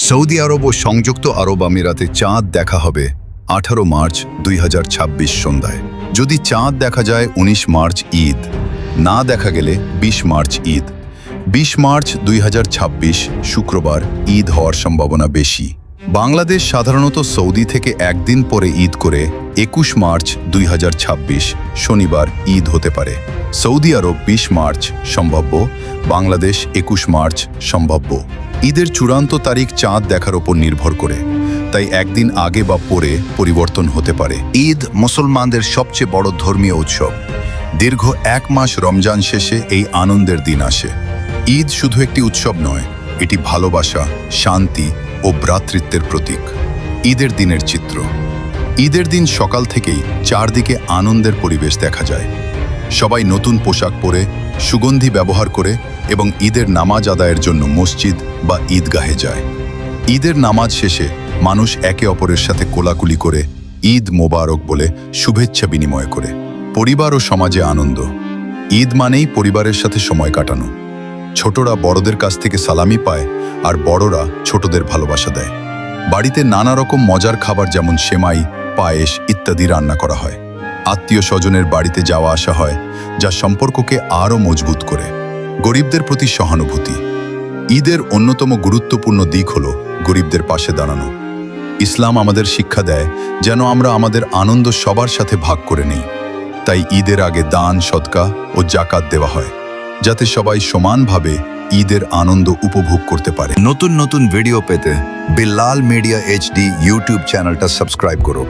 Saudi আরব ও সংযুক্ত আরব আমিরাতে চাঁদ দেখা হবে 18 মার্চ 2026 সন্ধ্যায়। যদি চাঁদ দেখা যায় 19 মার্চ ঈদ, না দেখা গেলে 20 মার্চ ঈদ। 20 মার্চ 2026 শুক্রবার ঈদ হওয়ার সম্ভাবনা বেশি। বাংলাদেশ সাধারণত সৌদি থেকে একদিন পরে ঈদ করে 21 মার্চ 2026 শনিবার ঈদ হতে পারে। সৌদি আরব 20 মার্চ সম্ভাব্য, বাংলাদেশ 21 মার্চ সম্ভাব্য। ঈদের চূড়ান্ত তারিখ চাঁদ দেখার ওপর নির্ভর করে, তাই একদিন আগে বা পরে পরিবর্তন হতে পারে। ঈদ মুসলমানদের সবচেয়ে বড় ধর্মীয় উৎসব। দীর্ঘ এক মাস রমজান শেষে এই আনন্দের দিন আসে। ঈদ শুধু একটি উৎসব নয়, এটি ভালোবাসা, শান্তি ও ভ্রাতৃত্বের প্রতীক। ঈদের দিনের চিত্র। ঈদের দিন সকাল থেকেই চারদিকে আনন্দের পরিবেশ দেখা যায়। সবাই নতুন পোশাক পরে, সুগন্ধি ব্যবহার করে এবং ঈদের নামাজ আদায়ের জন্য মসজিদ বা ঈদগাহে যায়। ঈদের নামাজ শেষে মানুষ একে অপরের সাথে কোলাকুলি করে ঈদ মোবারক বলে শুভেচ্ছা বিনিময় করে। পরিবার ও সমাজে আনন্দ। ঈদ মানেই পরিবারের সাথে সময় কাটানো। ছোটরা বড়দের কাছ থেকে সালামি পায় আর বড়রা ছোটদের ভালোবাসা দেয়। বাড়িতে নানা রকম মজার খাবার যেমন সেমাই, পায়েস ইত্যাদি রান্না করা হয়। আত্মীয় স্বজনের বাড়িতে যাওয়া আসা হয়, যা সম্পর্ককে আরও মজবুত করে। গরিবদের প্রতি সহানুভূতি। ঈদের অন্যতম গুরুত্বপূর্ণ দিক হল গরিবদের পাশে দাঁড়ানো। ইসলাম আমাদের শিক্ষা দেয় যেন আমরা আমাদের আনন্দ সবার সাথে ভাগ করে নেই। তাই ঈদের আগে দান, সদকা ও জাকাত দেওয়া হয়, যাতে সবাই সমানভাবে ঈদের আনন্দ উপভোগ করতে পারে। নতুন নতুন ভিডিও পেতে বিল্লাল মিডিয়া HD ইউটিউব চ্যানেলটা সাবস্ক্রাইব করো।